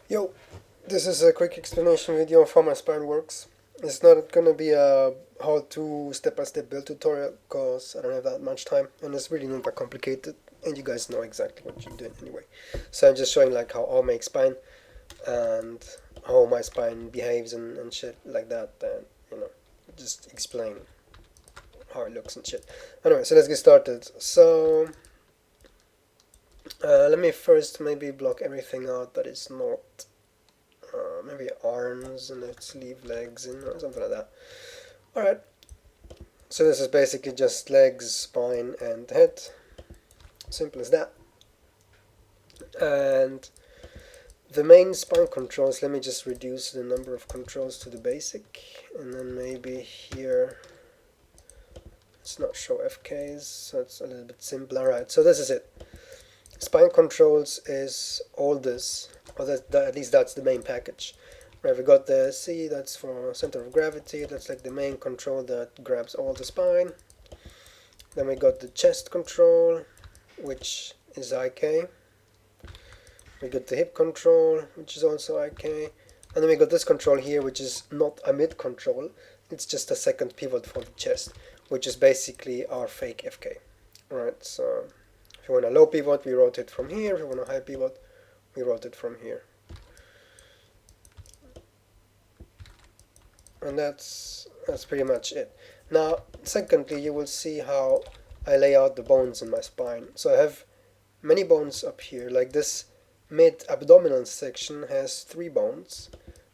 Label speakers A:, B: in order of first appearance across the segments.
A: Yo, this is a quick explanation video of how my spine works. It's not gonna be a how-to step-by-step build tutorial because I don't have that much time and it's really not that complicated and you guys know exactly what you're doing anyway. So I'm just showing like how I make spine and how my spine behaves and shit like that and you know just explain how it looks and shit. Anyway, so let's get started. So let me first maybe block everything out that is not maybe arms and let's leave legs in or something like that. Alright, so this is basically just legs, spine and head. Simple as that. And the main spine controls, let me just reduce the number of controls to the basic. And then maybe here, let's not show FKs, so it's a little bit simpler. Alright, so this is it. Spine controls is all this, or at least that's the main package. Right, we got the C, that's for center of gravity, that's like the main control that grabs all the spine. Then we got the chest control, which is IK. We got the hip control, which is also IK. And then we got this control here, which is not a mid control, it's just a second pivot for the chest, which is basically our fake FK. Alright, so if you want a low pivot, we rotate from here. If you want a high pivot, we rotate from here. And that's pretty much it. Now, secondly, you will see how I lay out the bones in my spine. So I have many bones up here, like this mid-abdominal section has 3 bones,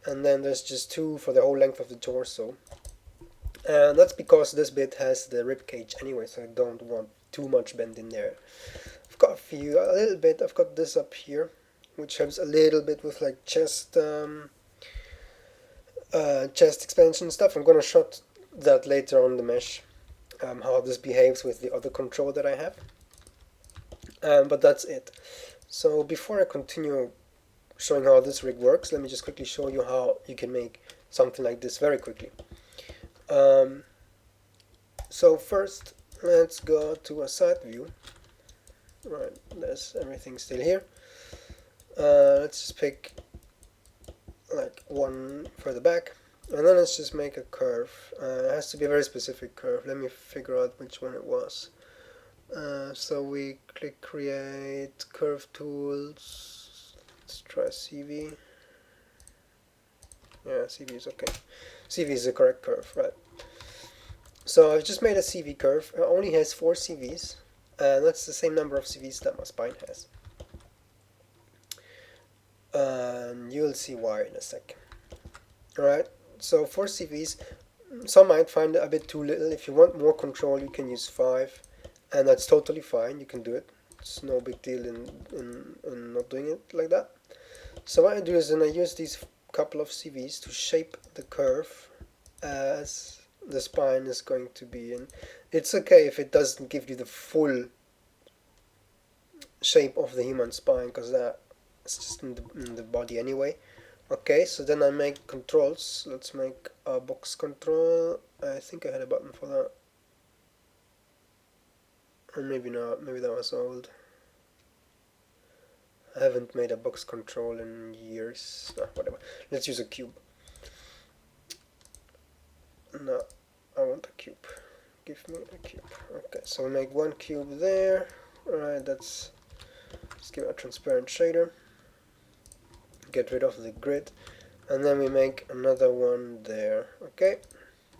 A: and then there's just 2 for the whole length of the torso. And that's because this bit has the rib cage anyway, so I don't want too much bend in there. I've got a little bit. I've got this up here, which helps a little bit with like chest expansion stuff. I'm gonna show that later on the mesh, how this behaves with the other control that I have. But that's it. So before I continue showing how this rig works, let me just quickly show you how you can make something like this very quickly. So first, let's go to a side view. Right, there's everything still here. Let's just pick like one further back, and then let's just make a curve. It has to be a very specific curve. Let me figure out which one it was. So we click create curve tools. Let's try CV. Yeah, CV is okay. CV is the correct curve, right? So I've just made a CV curve. It only has 4 CVs, and that's the same number of CVs that my spine has. And you'll see why in a second. Alright, so 4 CVs, some might find it a bit too little. If you want more control, you can use 5, and that's totally fine. You can do it. It's no big deal in not doing it like that. So what I do is then I use these couple of CVs to shape the curve as the spine is going to be in. It's okay if it doesn't give you the full shape of the human spine, because that is just in the body anyway. Okay, so then I make controls. Let's make a box control. I think I had a button for that. Or maybe not, maybe that was old. I haven't made a box control in years. No, whatever. Let's use a cube. No, I want a cube. Give me a cube. Okay, so we make one cube there. Alright, let's give it a transparent shader. Get rid of the grid. And then we make another one there. Okay,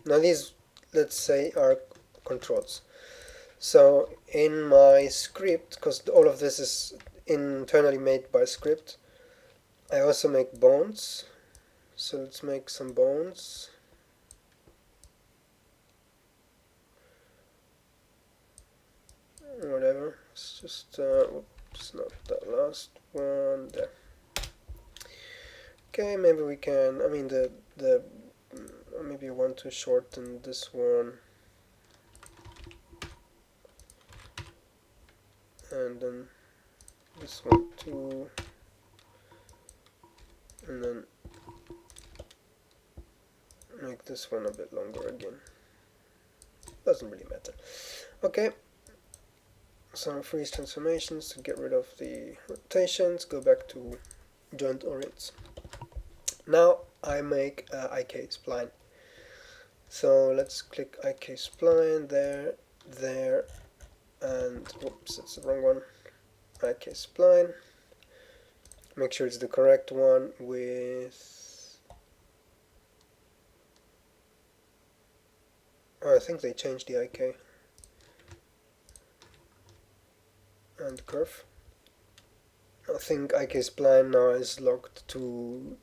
A: now these, let's say, are controls. So in my script, because all of this is internally made by script, I also make bones. So let's make some bones. Whatever, it's just oops, not that last one there. Okay, maybe we can, I mean the maybe I want to shorten this one, and then this one too, and then make this one a bit longer again. Doesn't really matter. Okay, so freeze transformations to get rid of the rotations, go back to joint orients. Now I make IK spline. So let's click IK spline there, there, and whoops, that's the wrong one. IK spline. Make sure it's the correct one with. Oh, I think they changed the IK and curve. I think IK spline now is locked to.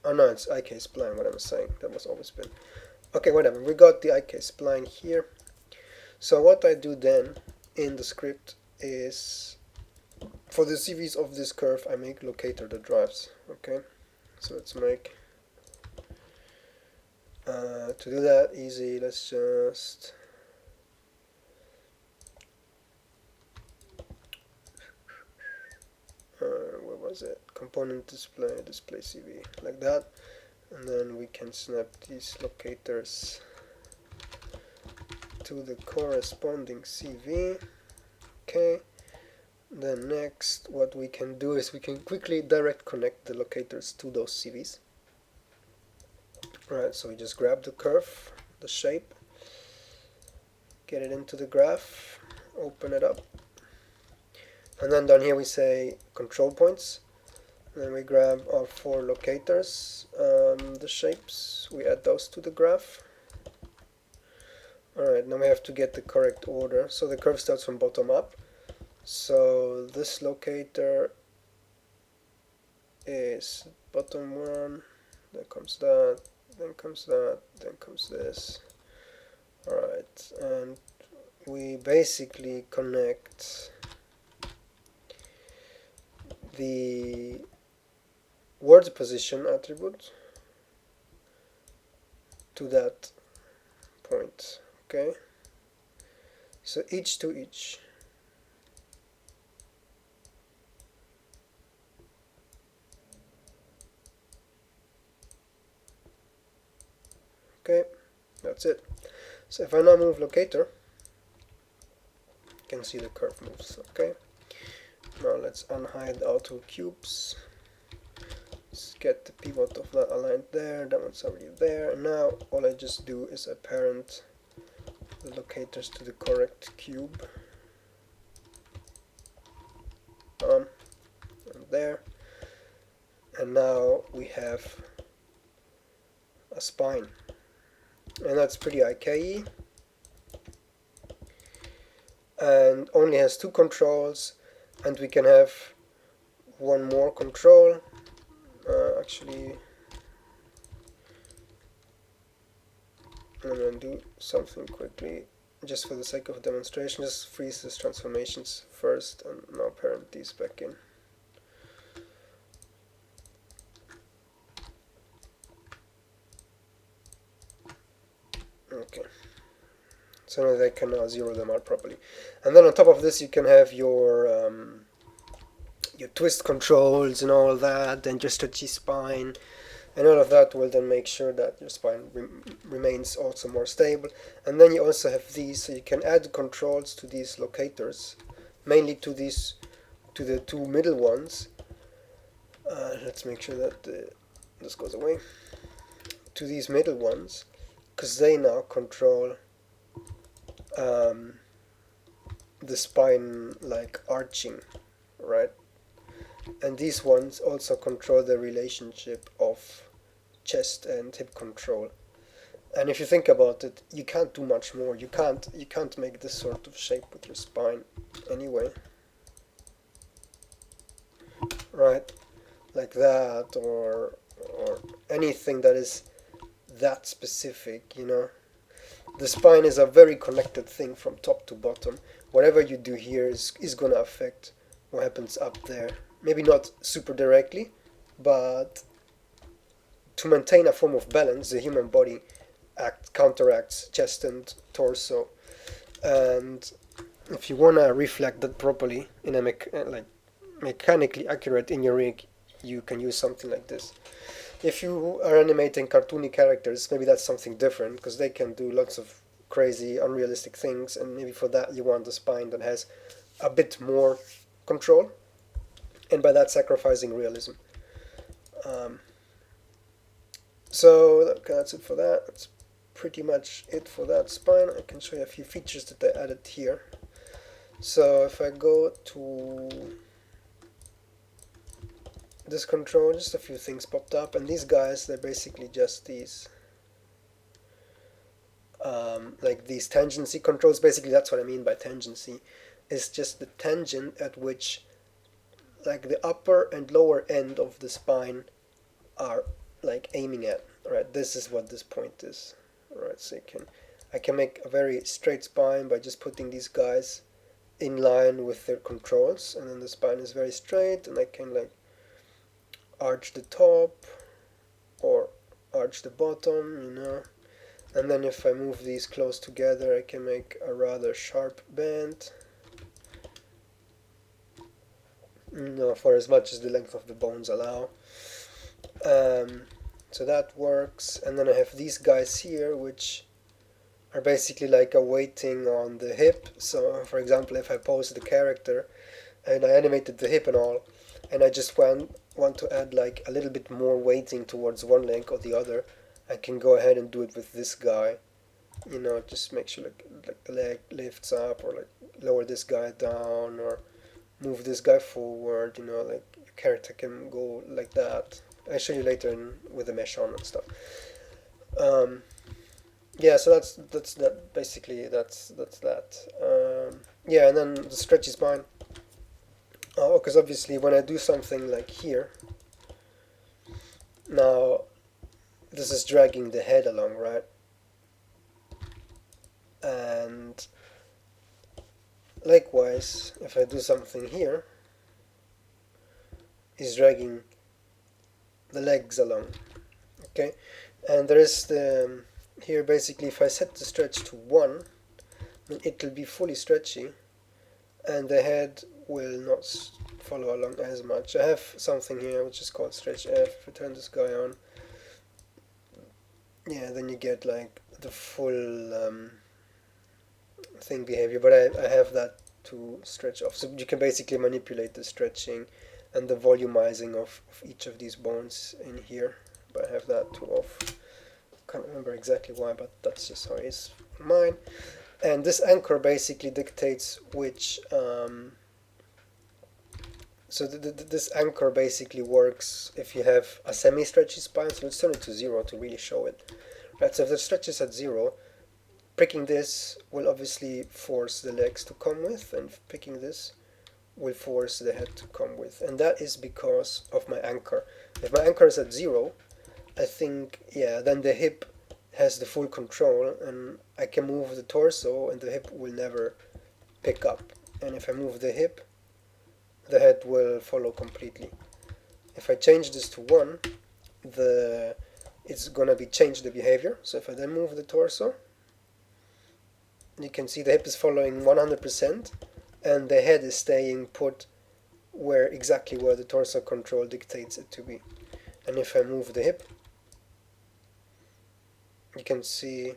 A: Oh no, it's IK spline. What I was saying, that was always been. Okay, whatever. We got the IK spline here. So what I do then in the script is, for the CVs of this curve, I make locator that drives. Okay, so let's make. To do that easy, let's just. Where was it? Component display CV, like that. And then we can snap these locators to the corresponding CV. Okay. Then next, what we can do is we can quickly direct connect the locators to those CVs. Alright, so we just grab the curve, the shape, get it into the graph, open it up, and then down here we say control points. Then we grab our 4 locators, the shapes, we add those to the graph. Alright, now we have to get the correct order. So the curve starts from bottom up. So this locator is bottom one, then comes that, then comes that, then comes this. Alright, and we basically connect the word position attribute to that point. Okay, so each to each. Okay, that's it. So if I now move locator, you can see the curve moves. Okay, now let's unhide auto cubes. Let's get the pivot of that aligned there. That one's already there. And now all I just do is apparent the locators to the correct cube. And there. And now we have a spine. And that's pretty IKE. And only has 2 controls. And we can have one more control. Actually, I'm going to do something quickly, just for the sake of demonstration. Just freeze these transformations first, and now parent these back in. Okay, so now they can now zero them out properly. And then on top of this, you can have your twist controls and all that, and your stretchy spine, and all of that will then make sure that your spine remains also more stable. And then you also have these, so you can add controls to these locators, mainly to the 2 middle ones. Let's make sure that this goes away. To these middle ones, because they now control the spine like arching, right? And these ones also control the relationship of chest and hip control. And if you think about it, you can't do much more. You can't make this sort of shape with your spine anyway. Right? Like that, or anything that is that specific, you know. The spine is a very connected thing from top to bottom. Whatever you do here is gonna affect what happens up there. Maybe not super directly, but to maintain a form of balance, the human body counteracts chest and torso. And if you want to reflect that properly in a mechanically accurate in your rig, you can use something like this. If you are animating cartoony characters, maybe that's something different, because they can do lots of crazy, unrealistic things, and maybe for that you want a spine that has a bit more control. and by that sacrificing realism. So okay, that's it for that. That's pretty much it for that spine. I can show you a few features that I added here. So if I go to this control, just a few things popped up, and these guys, they're basically just these like these tangency controls. Basically that's what I mean by tangency. It's just the tangent at which like the upper and lower end of the spine are like aiming at. Right, this is what this point is. Right, so I can make a very straight spine by just putting these guys in line with their controls, and then the spine is very straight, and I can like arch the top or arch the bottom, you know. And then if I move these close together, I can make a rather sharp bend, you know, for as much as the length of the bones allow. So that works. And then I have these guys here, which are basically like a weighting on the hip. So for example, if I pose the character and I animated the hip and all, and I just want to add like a little bit more weighting towards one leg or the other, I can go ahead and do it with this guy. You know, just make sure like the leg lifts up, or like lower this guy down, or move this guy forward. You know, like your character can go like that. I'll show you later with the mesh on and stuff. Yeah, so that's that. Basically, that's that. Yeah, and then the stretchy spine. Oh, because obviously when I do something like here, now this is dragging the head along, right? And likewise, if I do something here, is dragging the legs along. Okay, and there is the here basically if I set the stretch to 1, then it will be fully stretchy, and the head will not follow along as much. I have something here which is called stretch F. If I turn this guy on, yeah, then you get like the full thing behavior, but I have that to stretch off. So you can basically manipulate the stretching and the volumizing of each of these bones in here, but I have that to off. Can't remember exactly why, but that's just how it is for mine. And this anchor basically dictates which so this anchor basically works if you have a semi-stretchy spine. So let's turn it to 0 to really show it. Right, so if the stretch is at 0, pricking this will obviously force the legs to come with, and picking this will force the head to come with. And that is because of my anchor. If my anchor is at 0, I think, yeah, then the hip has the full control, and I can move the torso and the hip will never pick up. And if I move the hip, the head will follow completely. If I change this to 1, it's gonna be change the behavior. So if I then move the torso, you can see the hip is following 100%, and the head is staying put exactly where the torso control dictates it to be. And if I move the hip, you can see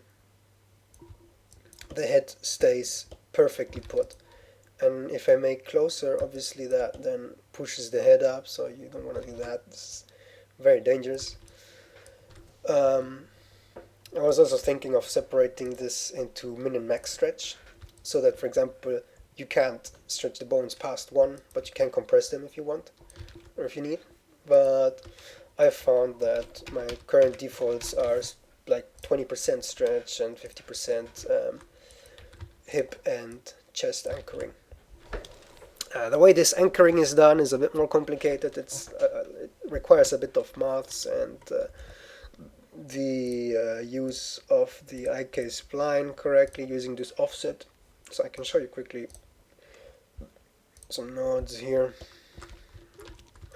A: the head stays perfectly put. And if I make closer, obviously that then pushes the head up, so you don't want to do that. This is very dangerous. I was also thinking of separating this into min and max stretch, so that, for example, you can't stretch the bones past 1, but you can compress them if you want, or if you need. But I found that my current defaults are like 20% stretch and 50% hip and chest anchoring. The way this anchoring is done is a bit more complicated. It requires a bit of maths and the use of the IK spline correctly using this offset. So I can show you quickly some nodes here.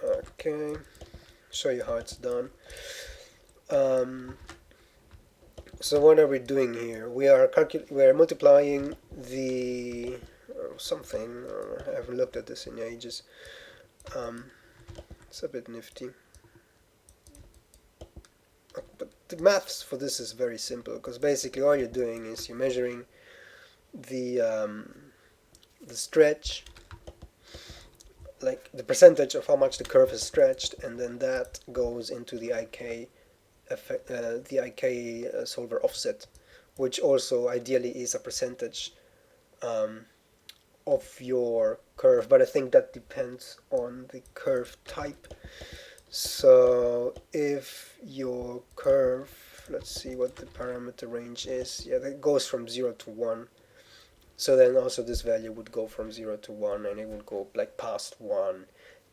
A: Okay, show you how it's done. So what are we doing here? We are multiplying the something. I haven't looked at this in ages. It's a bit nifty. But the maths for this is very simple, because basically all you're doing is you're measuring the stretch like the percentage of how much the curve is stretched, and then that goes into the IK effect, the IK solver offset, which also ideally is a percentage um, of your curve, but I think that depends on the curve type. So if your curve, let's see what the parameter range is. Yeah, that goes from 0 to 1. So then also this value would go from 0 to 1, and it would go like past 1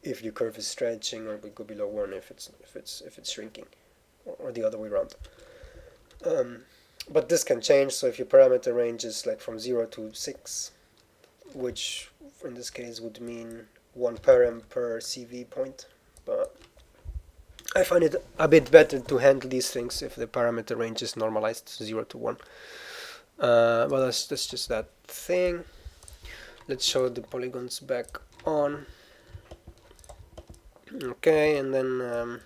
A: if your curve is stretching, or it would go below 1 if it's shrinking, or the other way around. But this can change. So if your parameter range is like from 0 to 6, which in this case would mean 1 param per CV point, but I find it a bit better to handle these things if the parameter range is normalized to 0 to 1. But that's just that thing. Let's show the polygons back on. Okay, and then I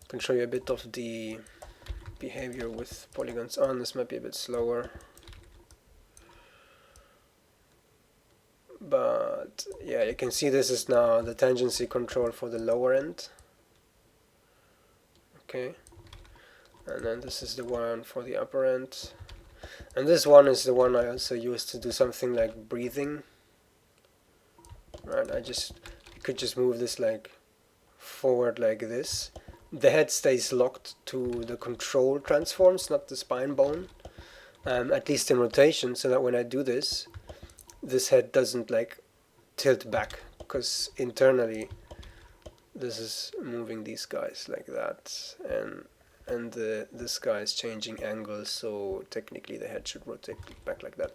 A: can show you a bit of the behavior with polygons on. This might be a bit slower, but yeah, you can see this is now the tangency control for the lower end. Okay, and then this is the one for the upper end, and this one is the one I also use to do something like breathing. Right, you could just move this like forward like this. The head stays locked to the control transforms, not the spine bone, at least in rotation, so that when I do this, this head doesn't like tilt back, because internally this is moving these guys like that, and this guy is changing angles, so technically the head should rotate back like that.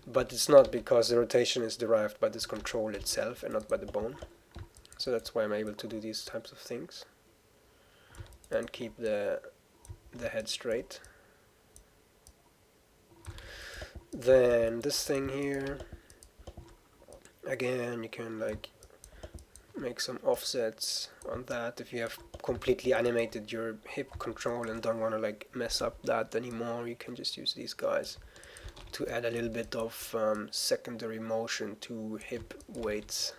A: But it's not, because the rotation is derived by this control itself and not by the bone. So that's why I'm able to do these types of things and keep the head straight. Then this thing here, again, you can like make some offsets on that if you have completely animated your hip control and don't want to like mess up that anymore. You can just use these guys to add a little bit of secondary motion to hip weights.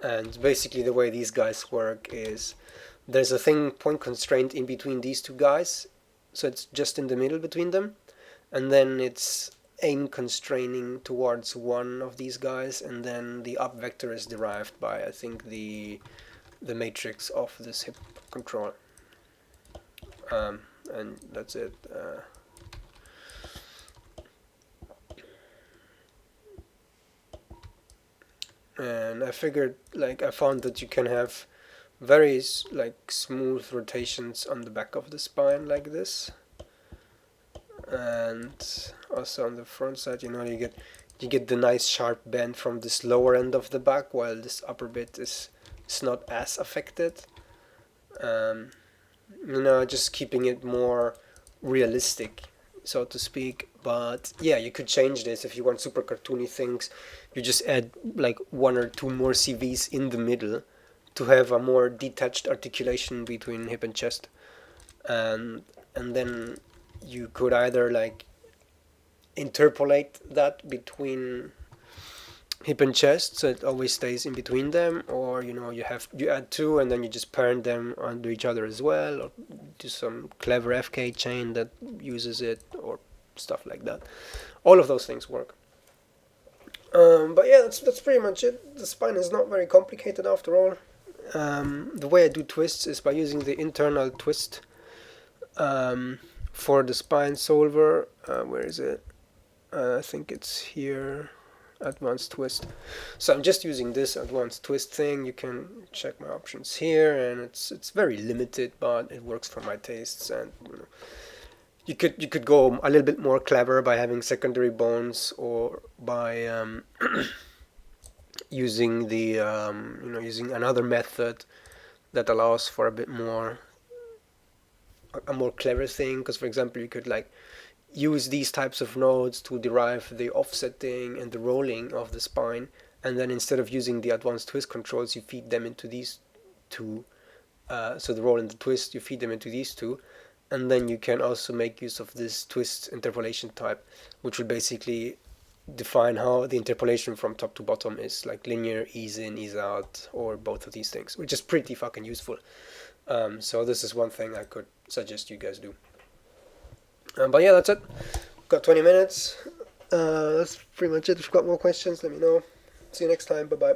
A: And basically the way these guys work is there's a thing point constraint in between these two guys, so it's just in the middle between them, and then it's aim constraining towards one of these guys, and then the up vector is derived by, I think, the matrix of this hip control, and that's it. And I figured, like, I found that you can have very like smooth rotations on the back of the spine like this, and also on the front side, you get the nice sharp bend from this lower end of the back, while this upper bit is not as affected. Just keeping it more realistic, so to speak. But yeah, you could change this if you want super cartoony things. You just add like 1 or 2 more CVs in the middle to have a more detached articulation between hip and chest, and then you could either like interpolate that between hip and chest, so it always stays in between them, or you add 2 and then you just parent them onto each other as well, or do some clever FK chain that uses it, or stuff like that. All of those things work. But yeah, that's pretty much it. The spine is not very complicated after all. The way I do twists is by using the internal twist for the spine solver. Where is it? I think it's here. Advanced twist. So I'm just using this advanced twist thing. You can check my options here, and it's very limited, but it works for my tastes. And you could go a little bit more clever by having secondary bones, or by using the using another method that allows for a more clever thing. Because for example, you could like use these types of nodes to derive the offsetting and the rolling of the spine, and then instead of using the advanced twist controls, you feed them into these two. So the roll and the twist, you feed them into these two, and then you can also make use of this twist interpolation type, which will basically define how the interpolation from top to bottom is like linear, ease in, ease out, or both of these things, which is pretty fucking useful. So this is one thing I could suggest you guys do. But yeah, that's it. Got 20 minutes. That's pretty much it. If you've got more questions, let me know. See you next time. Bye bye.